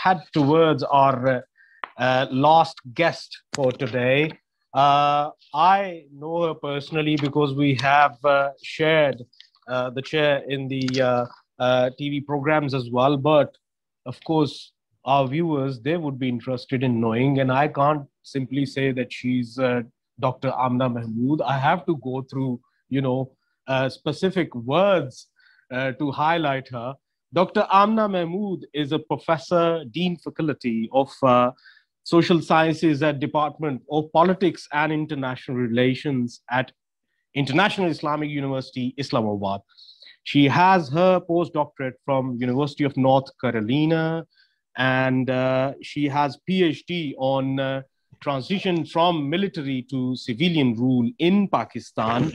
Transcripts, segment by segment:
head towards our last guest for today. I know her personally because we have shared the chair in the TV programs as well. But of course, our viewers, they would be interested in knowing, and I can't simply say that she's Dr. Amna Mahmood. I have to go through, specific words to highlight her. Dr. Amna Mahmood is a professor, dean faculty of social sciences at Department of Politics and International Relations at International Islamic University, Islamabad. She has her postdoctorate from University of North Carolina, and she has PhD on transition from military to civilian rule in Pakistan.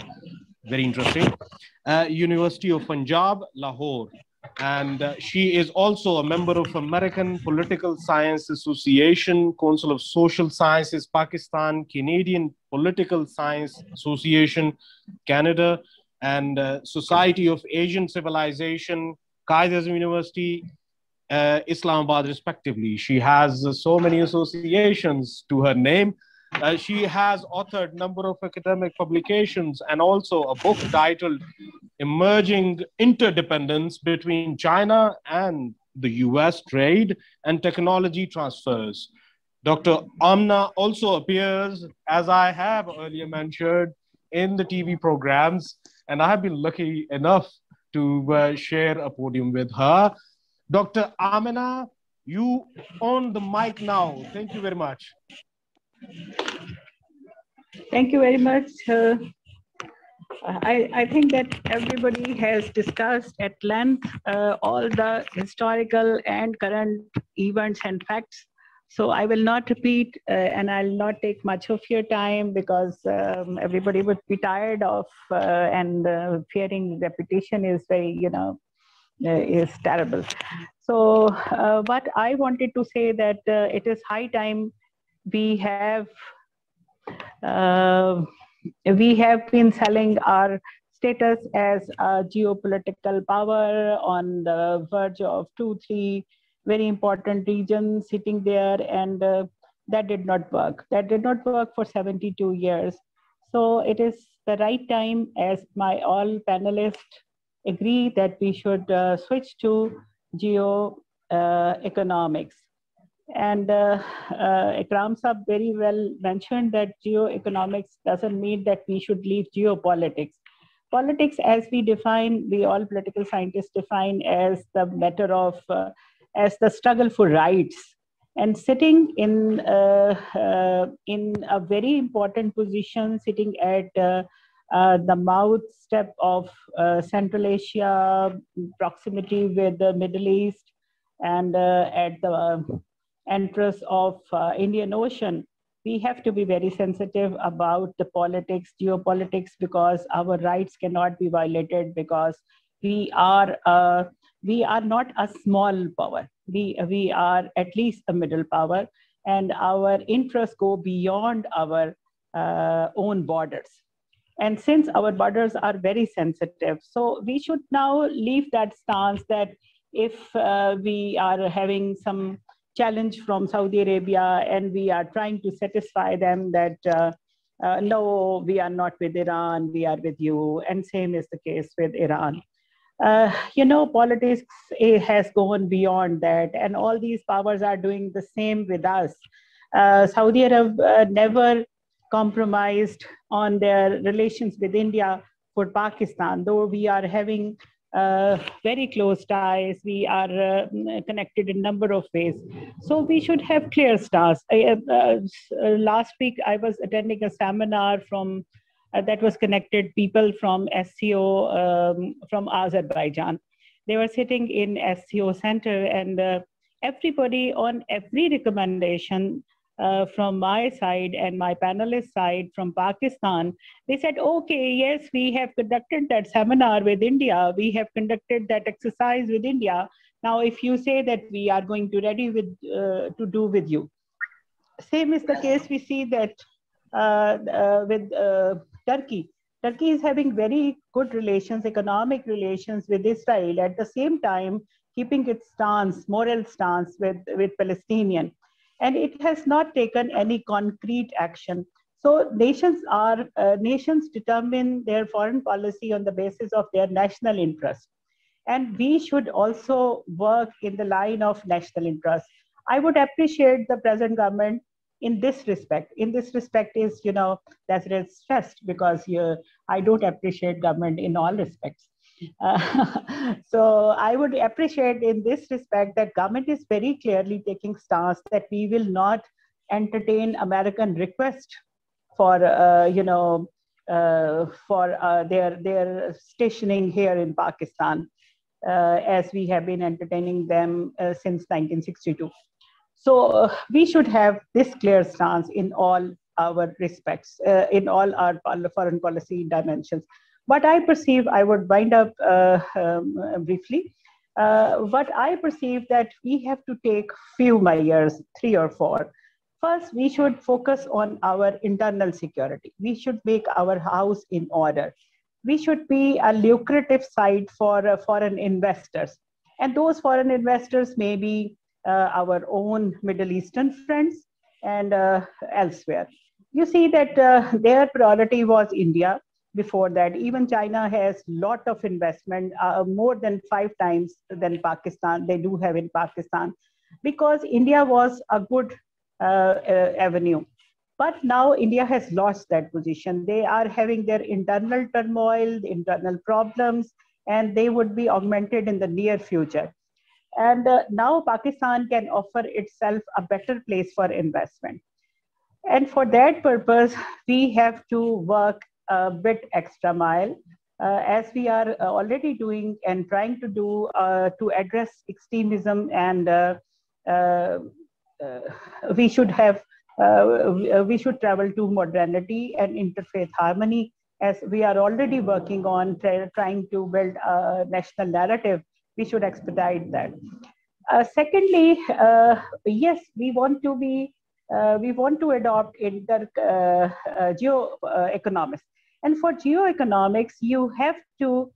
Very interesting. University of Punjab, Lahore. And she is also a member of American Political Science Association, Council of Social Sciences, Pakistan, Canadian Political Science Association, Canada, and Society of Asian Civilization, Quaid-e-Azam University, Islamabad, respectively. She has so many associations to her name. She has authored a number of academic publications and also a book titled Emerging Interdependence Between China and the US Trade and Technology Transfers. Dr. Amna also appears, as I have earlier mentioned, in the TV programs, and I have been lucky enough to share a podium with her. Dr. Amna, you on the mic now. Thank you very much. Thank you very much. I think that everybody has discussed at length all the historical and current events and facts. So I will not repeat and I'll not take much of your time because everybody would be tired of and fearing repetition is very, is terrible. So what I wanted to say that it is high time we have been selling our status as a geopolitical power on the verge of 2-3 very important regions sitting there, and that did not work. That did not work for 72 years. So it is the right time, as my all panelists agree, that we should switch to geo-economics. And Ikram Saab very well mentioned that geoeconomics doesn't mean that we should leave geopolitics. Politics, as we define, we all political scientists define as the matter of, as the struggle for rights. And sitting in a very important position, sitting at the mouth step of Central Asia, proximity with the Middle East, and at the entrance of Indian Ocean, we have to be very sensitive about the politics, geopolitics, because our rights cannot be violated because we are not a small power. We are at least a middle power, and our interests go beyond our own borders. And since our borders are very sensitive, so we should now leave that stance that if we are having some challenge from Saudi Arabia and we are trying to satisfy them that no, we are not with Iran, we are with you, and same is the case with Iran. Politics has gone beyond that, and all these powers are doing the same with us. Saudi Arabia never compromised on their relations with India for Pakistan, though we are having very close ties. We are connected in a number of ways. So we should have clear stance. Last week, I was attending a seminar from that was connected people from SCO from Azerbaijan. They were sitting in SCO center, and everybody on every recommendation from my side and my panelist side from Pakistan, they said, okay, yes, we have conducted that seminar with India. We have conducted that exercise with India. Now, if you say that we are going to ready with to do with you. Same is the case we see that with Turkey. Turkey is having very good relations, economic relations with Israel. At the same time, keeping its stance, moral stance with Palestinian. And it has not taken any concrete action. So nations determine their foreign policy on the basis of their national interest. And we should also work in the line of national interest. I would appreciate the present government in this respect. In this respect is, that's stressed because I don't appreciate government in all respects. So I would appreciate in this respect that government is very clearly taking stance that we will not entertain American request for, their stationing here in Pakistan, as we have been entertaining them since 1962. So we should have this clear stance in all our respects, in all our foreign policy dimensions. What I perceive, I would wind up briefly. What I perceive that we have to take few measures, 3 or 4. First, we should focus on our internal security. We should make our house in order. We should be a lucrative site for foreign investors. And those foreign investors may be our own Middle Eastern friends and elsewhere. You see that their priority was India. Before that, even China has a lot of investment, more than 5 times than Pakistan. They do have in Pakistan, because India was a good avenue. But now India has lost that position. They are having their internal turmoil, internal problems, and they would be augmented in the near future. And now Pakistan can offer itself a better place for investment. And for that purpose, we have to work a bit extra mile, as we are already doing and trying to do to address extremism. And we should travel to modernity and interfaith harmony, as we are already working on trying to build a national narrative. We should expedite that. Secondly, yes, we want to adopt geoeconomics. And for geoeconomics, you have to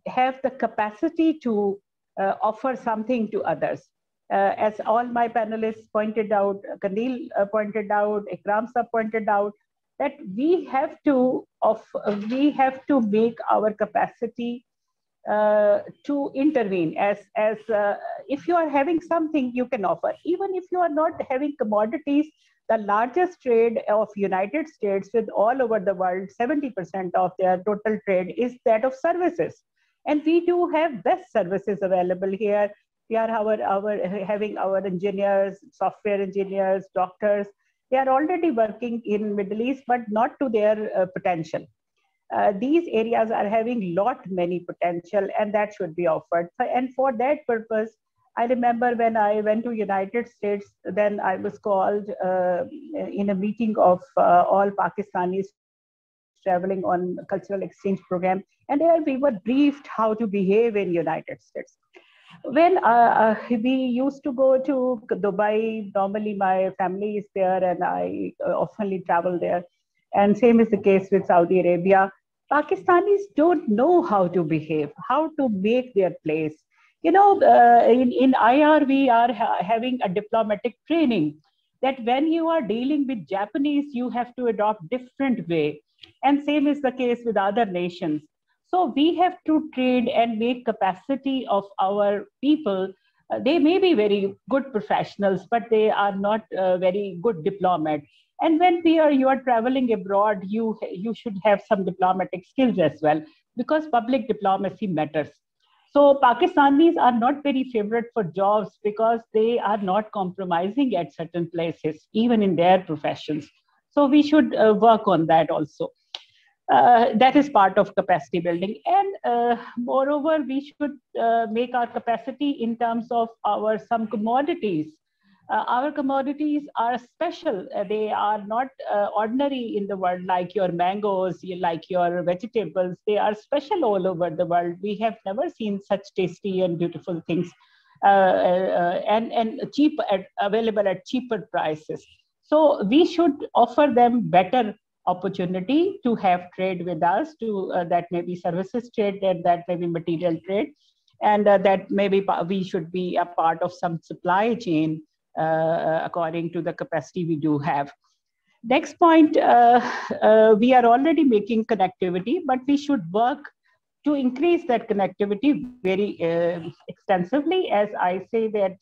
have the capacity to offer something to others. As all my panelists pointed out, Qandil pointed out, Ikram Sahab pointed out, that we have to make our capacity to intervene. As if you are having something you can offer, even if you are not having commodities. The largest trade of United States with all over the world, 70% of their total trade is that of services. And we do have best services available here. We are having our engineers, software engineers, doctors. They are already working in Middle East, but not to their potential. These areas are having many potential, and that should be offered. And for that purpose, I remember when I went to United States, then I was called in a meeting of all Pakistanis traveling on cultural exchange program. And there we were briefed how to behave in United States. When we used to go to Dubai, normally my family is there and I oftenly travel there. And same is the case with Saudi Arabia. Pakistanis don't know how to behave, how to make their place. In IR, we are having a diplomatic training that when you are dealing with Japanese, you have to adopt different way. And same is the case with other nations. So we have to train and make capacity of our people. They may be very good professionals, but they are not very good diplomat. And when you are traveling abroad, you should have some diplomatic skills as well, because public diplomacy matters. So Pakistanis are not very favorite for jobs because they are not compromising at certain places, even in their professions. So we should work on that also. That is part of capacity building. And moreover, we should make our capacity in terms of some commodities. Our commodities are special. They are not ordinary in the world, like your mangoes, like your vegetables. They are special all over the world. We have never seen such tasty and beautiful things, and cheap, available at cheaper prices. So we should offer them better opportunity to have trade with us, that may be services trade, and that may be material trade. and that maybe we should be a part of some supply chain according to the capacity we do have. Next point, we are already making connectivity, but we should work to increase that connectivity very extensively. As I say that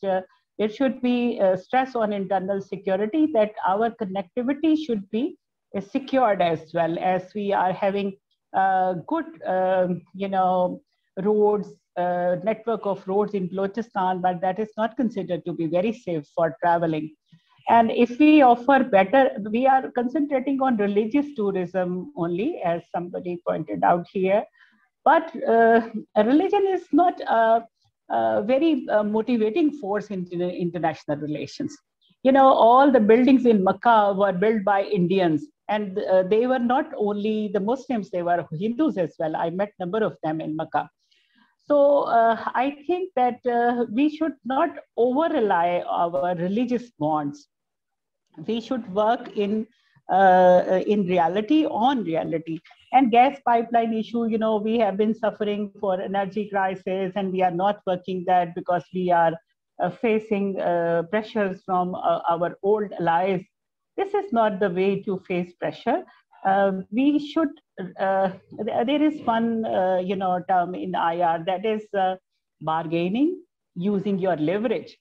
there should be stress on internal security, that our connectivity should be secured as well, as we are having good, roads, network of roads in Balochistan, but that is not considered to be very safe for traveling. And if we offer better, we are concentrating on religious tourism only, as somebody pointed out here. But religion is not a very motivating force in international relations. All the buildings in Makkah were built by Indians, and they were not only the Muslims, they were Hindus as well. I met a number of them in Makkah. So I think that we should not over rely our religious bonds. We should work in reality, on reality. And gas pipeline issue, we have been suffering for energy crisis, and we are not working that because we are facing pressures from our old allies. This is not the way to face pressure. We should, there is one, term in IR, that is bargaining using your leverage.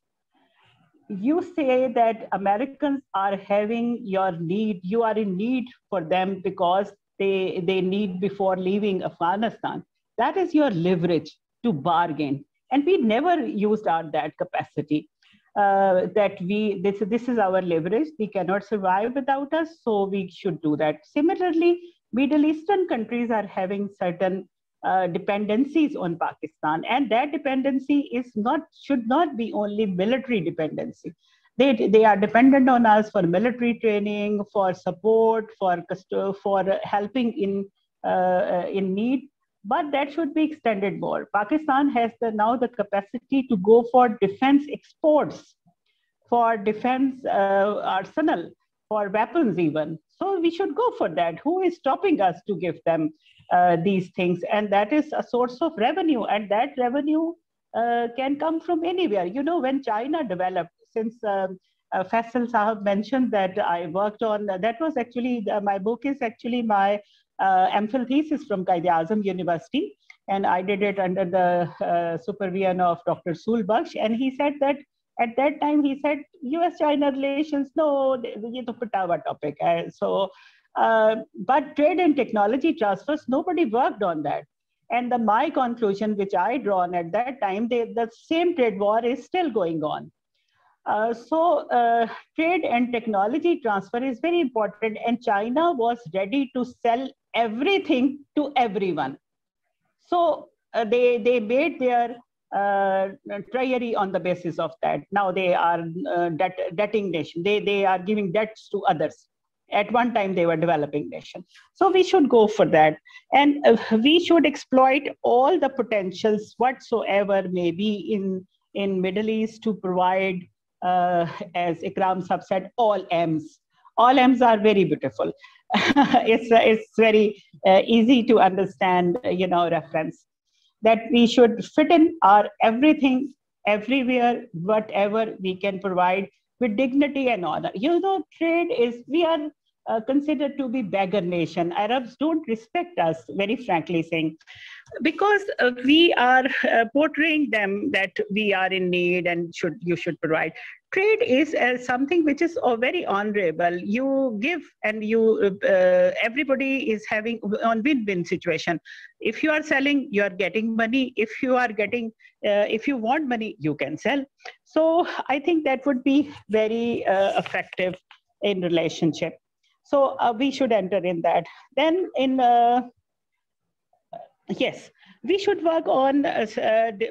You say that Americans are having your need, you are in need for them because they need before leaving Afghanistan. That is your leverage to bargain. And we never used our that capacity. That this is our leverage. We cannot survive without us, so we should do that. Similarly, Middle Eastern countries are having certain dependencies on Pakistan, and that dependency should not be only military dependency. They are dependent on us for military training, for support, for helping in need. But that should be extended more. Pakistan has now the capacity to go for defense exports, for defense arsenal, for weapons even. So we should go for that. Who is stopping us to give them these things? And that is a source of revenue. And that revenue can come from anywhere. When China developed, since Faisal Sahab mentioned that I worked on, that was actually, my book is actually my MPhil thesis from Quaid-e-Azam University. And I did it under the supervision of Dr. Sool Baksh. And he said that at that time, he said, US-China relations, no, ye to pitawa topic hai. So, but trade and technology transfers, nobody worked on that. And my conclusion, which I drawn at that time, the same trade war is still going on. So trade and technology transfer is very important, and China was ready to sell everything to everyone. So they made their treasury on the basis of that. Now they are debting nation. They are giving debts to others. At one time, they were developing nation. So we should go for that. And we should exploit all the potentials whatsoever may be in Middle East to provide, as Ikram Sahab said, all M's. All M's are very beautiful. It's very easy to understand, reference. That we should fit in our everything, everywhere, whatever we can provide with dignity and honor. Trade is, we are considered to be beggar nation. Arabs don't respect us, very frankly saying, because we are portraying them that we are in need and you should provide. Trade is something which is very honorable. You give and you everybody is having on win-win situation. If you are selling, you are getting money. If you are getting, if you want money, you can sell. So I think that would be very effective in relationship. So we should enter in that. Then in yes, we should work on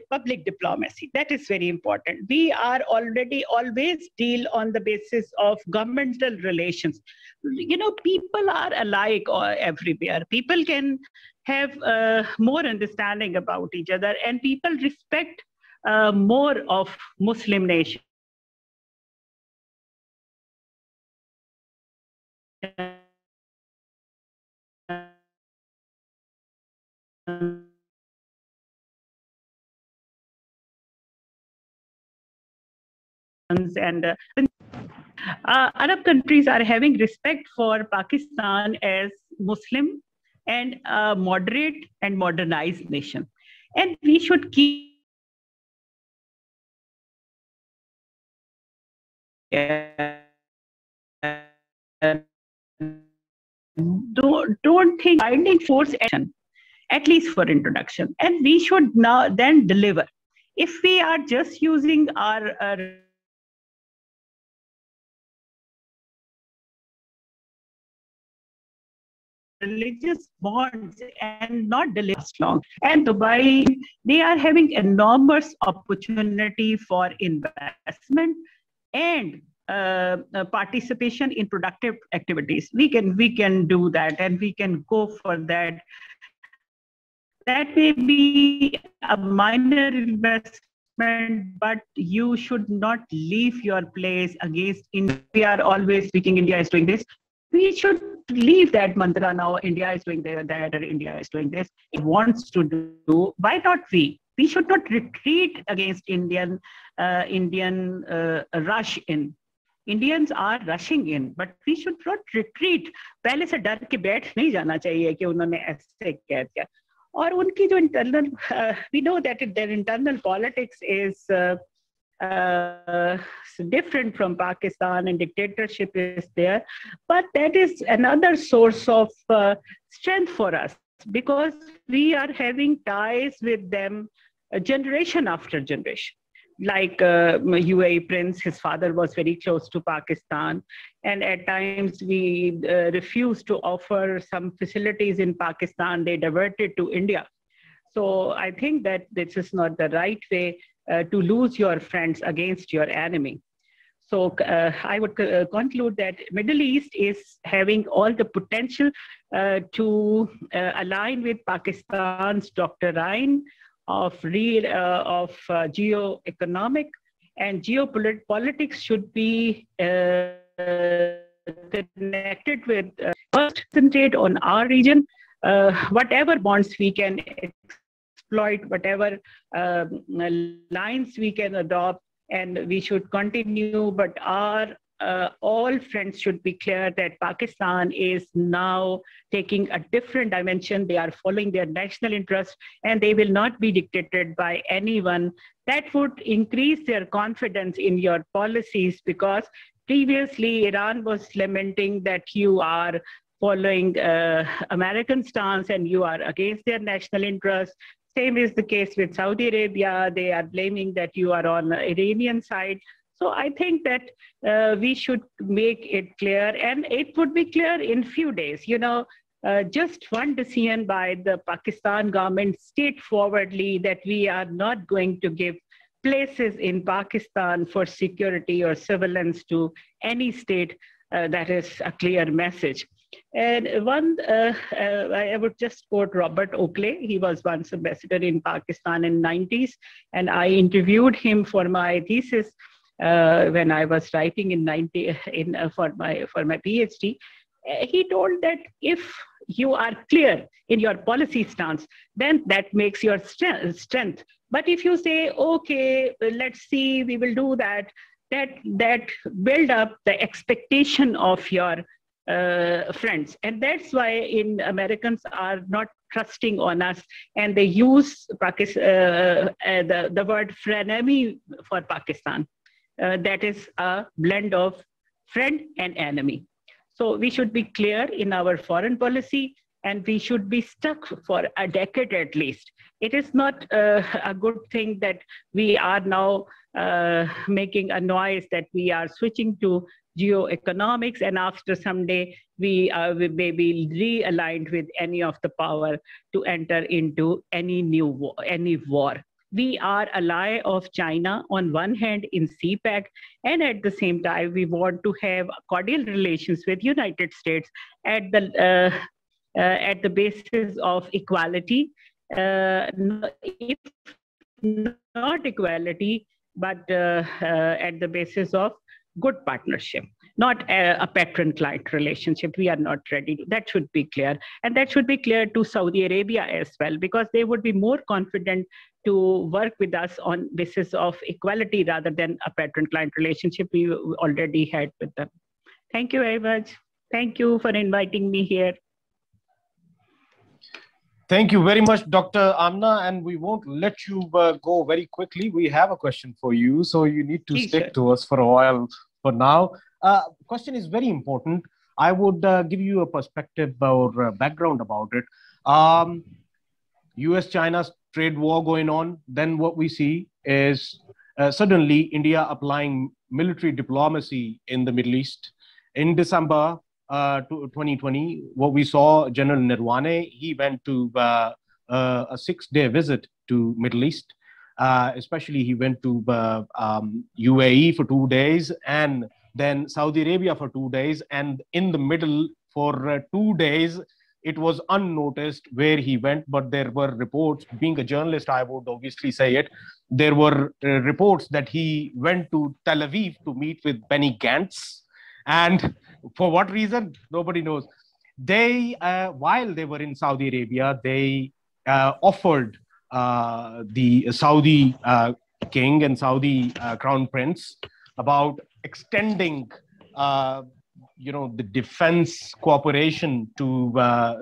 public diplomacy. That is very important. We are already always deal on the basis of governmental relations. People are alike everywhere. People can have more understanding about each other, and people respect more of Muslim nations. and Arab countries are having respect for Pakistan as Muslim and a moderate and modernized nation. And we should keep don't think binding force action, at least for introduction. And we should now then deliver. If we are just using our religious bonds and not deliver long. And Dubai, they are having enormous opportunity for investment and participation in productive activities. We can do that, and we can go for that. That may be a minor investment, but you should not leave your place against India. We are always speaking, India is doing this. We should leave that mantra now. India is doing that, or India is doing this. It wants to do. Why not we? We should not retreat against Indian rush in. Indians are rushing in, but we should not retreat. पहले से डर के बैठ नहीं जाना चाहिए कि उन्होंने ऐसे कह दिया. और उनकी जो internal, we know that their internal politics is different from Pakistan, and dictatorship is there, but that is another source of strength for us, because we are having ties with them generation after generation. Like UAE Prince, his father was very close to Pakistan, and at times we refused to offer some facilities in Pakistan. They diverted to India. So I think that this is not the right way to lose your friends against your enemy. So I would conclude that Middle East is having all the potential to align with Pakistan's doctrine of geo-economic, and geopolitics should be connected with concentrate on our region. Whatever bonds we can exploit, whatever lines we can adopt, and we should continue. But our all friends should be clear that Pakistan is now taking a different dimension. They are following their national interest, and they will not be dictated by anyone. That would increase their confidence in your policies, because previously Iran was lamenting that you are following American stance and you are against their national interest. Same is the case with Saudi Arabia. They are blaming that you are on the Iranian side. So I think that we should make it clear, and it would be clear in few days. You know, just one decision by the Pakistan government straightforwardly that we are not going to give places in Pakistan for security or surveillance to any state. That is a clear message. And I would just quote Robert Oakley. He was once ambassador in Pakistan in 90s, and I interviewed him for my thesis when I was writing for my PhD. He told that if you are clear in your policy stance, then that makes your strength. But if you say, okay, let's see, we will do that, that build up the expectation of your friends. And that's why Americans are not trusting on us, and they use the word frenemy for Pakistan. That is a blend of friend and enemy. So we should be clear in our foreign policy, and we should be stuck for a decade at least. It is not a good thing that we are now making a noise that we are switching to geoeconomics, and after someday we may be realigned with any of the power to enter into any war. We are ally of China on one hand in CPEC, and at the same time, we want to have cordial relations with United States at the basis of equality, if not equality, but at the basis of good partnership, not a patron-client relationship. We are not ready. That should be clear. And that should be clear to Saudi Arabia as well, because they would be more confident to work with us on basis of equality rather than a patron-client relationship we already had with them. Thank you very much. Thank you for inviting me here. Thank you very much, Dr. Amna, and we won't let you go very quickly. We have a question for you, so you need to stick to us for a while for now. Question is very important. I would give you a perspective or background about it. US-China trade war going on. Then what we see is suddenly India applying military diplomacy in the Middle East. In December 2020, what we saw, General Nirwane, he went to a 6-day visit to Middle East. Especially he went to UAE for 2 days and then Saudi Arabia for 2 days. And in the middle for 2 days, it was unnoticed where he went, but there were reports. Being a journalist, I would obviously say it. There were reports that he went to Tel Aviv to meet with Benny Gantz. And for what reason? Nobody knows. They, while they were in Saudi Arabia, they offered the Saudi king and Saudi crown prince about extending the defense cooperation to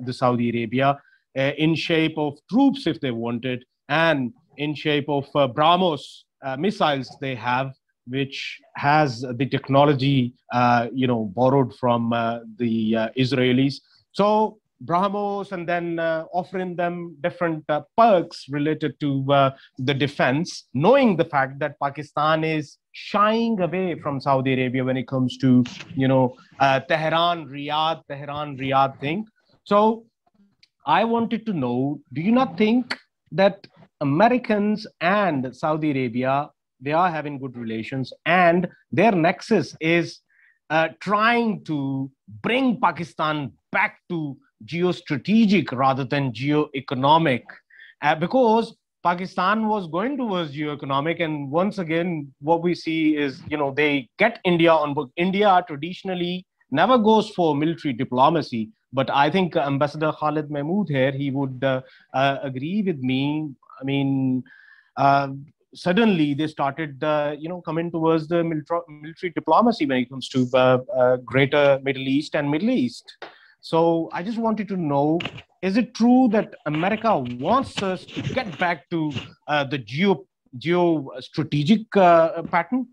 the Saudi Arabia in shape of troops if they wanted, and in shape of BrahMos missiles they have, which has the technology borrowed from the Israelis. So BrahMos, and then offering them different perks related to the defense, knowing the fact that Pakistan is shying away from Saudi Arabia when it comes to, Tehran, Riyadh thing. So I wanted to know, do you not think that Americans and Saudi Arabia, they are having good relations, and their nexus is trying to bring Pakistan back to geostrategic rather than geoeconomic, because Pakistan was going towards geoeconomic, and once again, what we see is, they get India on board. India traditionally never goes for military diplomacy, but I think Ambassador Khalid Mahmood here, he would agree with me. I mean, suddenly they started, coming towards the military diplomacy when it comes to greater Middle East and Middle East. So I just wanted to know, is it true that America wants us to get back to the geo-strategic pattern?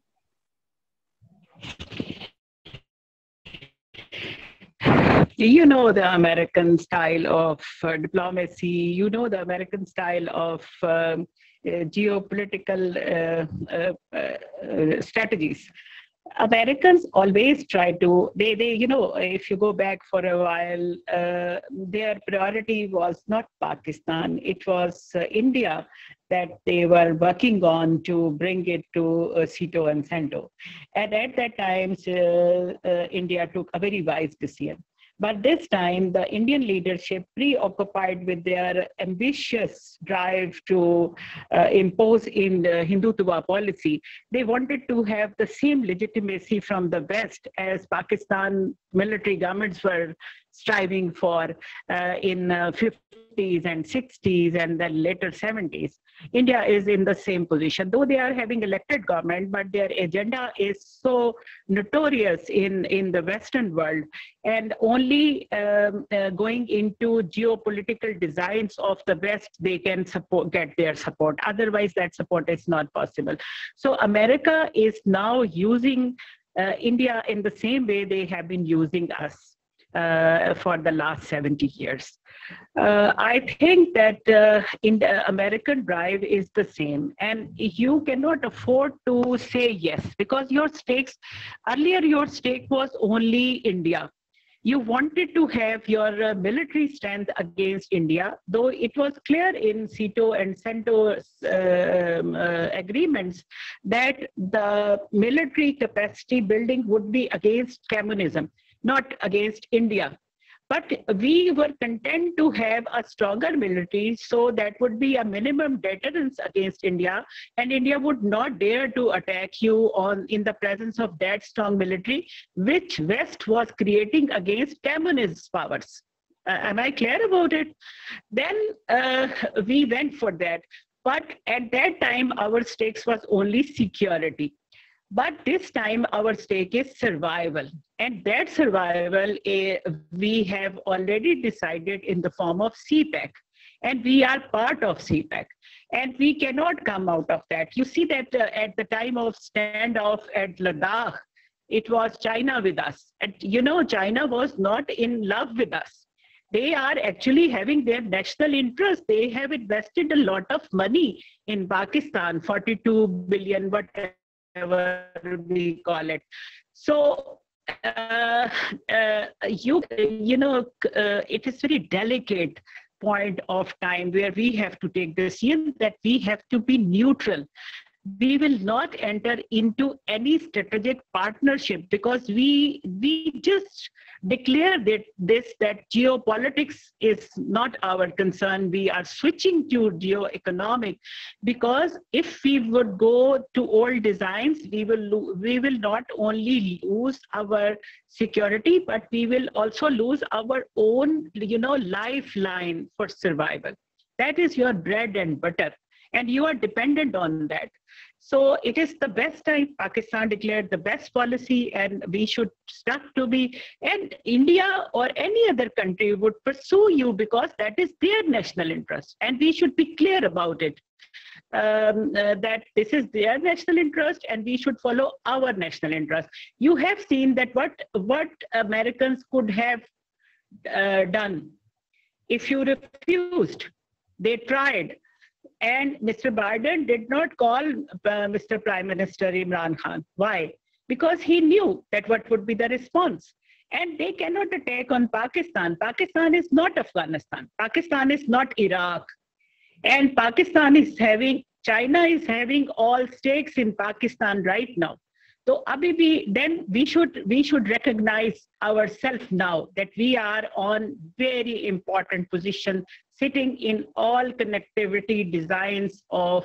You know the American style of diplomacy, the American style of geopolitical strategies. Americans always try to, if you go back for a while, their priority was not Pakistan, it was India that they were working on to bring it to SEATO and CENTO. And at that time, India took a very wise decision. But this time, the Indian leadership, preoccupied with their ambitious drive to impose in the Hindutva policy, they wanted to have the same legitimacy from the West as Pakistan military governments were striving for in 50s and 60s and then later 70s. India is in the same position, though they are having elected government, but their agenda is so notorious in the Western world, and only going into geopolitical designs of the West, they can get their support. Otherwise, that support is not possible. So America is now using India in the same way they have been using us for the last 70 years. I think that in the American drive is the same, and you cannot afford to say yes, because your stakes, earlier your stake was only India. You wanted to have your military strength against India, though it was clear in SEATO and CENTO agreements that the military capacity building would be against communism, not against India. But we were content to have a stronger military, so that would be a minimum deterrence against India, and India would not dare to attack you in the presence of that strong military, which West was creating against communist powers. Am I clear about it? Then we went for that. But at that time, our stakes was only security. But this time, our stake is survival. And that survival, we have already decided in the form of CPEC. And we are part of CPEC. And we cannot come out of that. You see that at the time of standoff at Ladakh, it was China with us. And you know, China was not in love with us. They are actually having their national interest. They have invested a lot of money in Pakistan, 42 billion, whatever we call it. So, it is very delicate point of time where we have to take the decision that we have to be neutral. We will not enter into any strategic partnership because we just declare that geopolitics is not our concern. We are switching to geoeconomic because if we would go to old designs, we will not only lose our security, but we will also lose our own, lifeline for survival. That is your bread and butter, and you are dependent on that. So it is the best time. Pakistan declared the best policy, and we should start to be, and India or any other country would pursue you because that is their national interest. And we should be clear about it, that this is their national interest and we should follow our national interest. You have seen that what Americans could have done if you refused. They tried. And Mr. Biden did not call Mr. Prime Minister Imran Khan. Why? Because he knew that what would be the response. And they cannot attack on Pakistan. Pakistan is not Afghanistan. Pakistan is not Iraq. And China is having all stakes in Pakistan right now. So then we should recognize ourselves now that we are on very important position, sitting in all connectivity designs of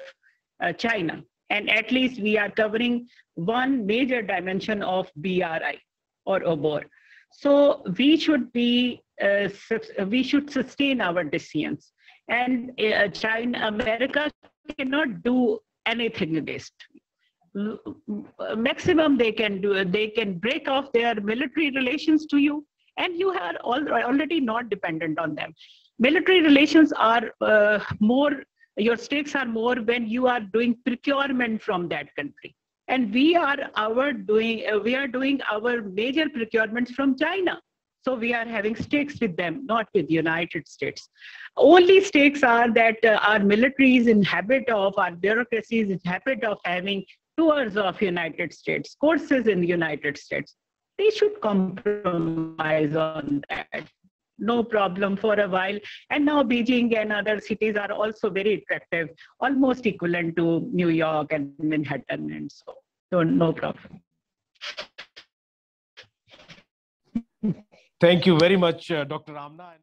China. And at least we are covering one major dimension of BRI or OBOR. So we should sustain our decisions. And America cannot do anything against. Maximum they can break off their military relations to you, and you are already not dependent on them. Military relations are your stakes are more when you are doing procurement from that country. And we are doing our major procurements from China. So we are having stakes with them, not with the United States. Only stakes are that our military is in habit of, our bureaucracy is in habit of having tours of United States, courses in the United States. They should compromise on that. No problem for a while. And now Beijing and other cities are also very attractive, almost equivalent to New York and Manhattan, and so no problem. Thank you very much, Dr. Amna.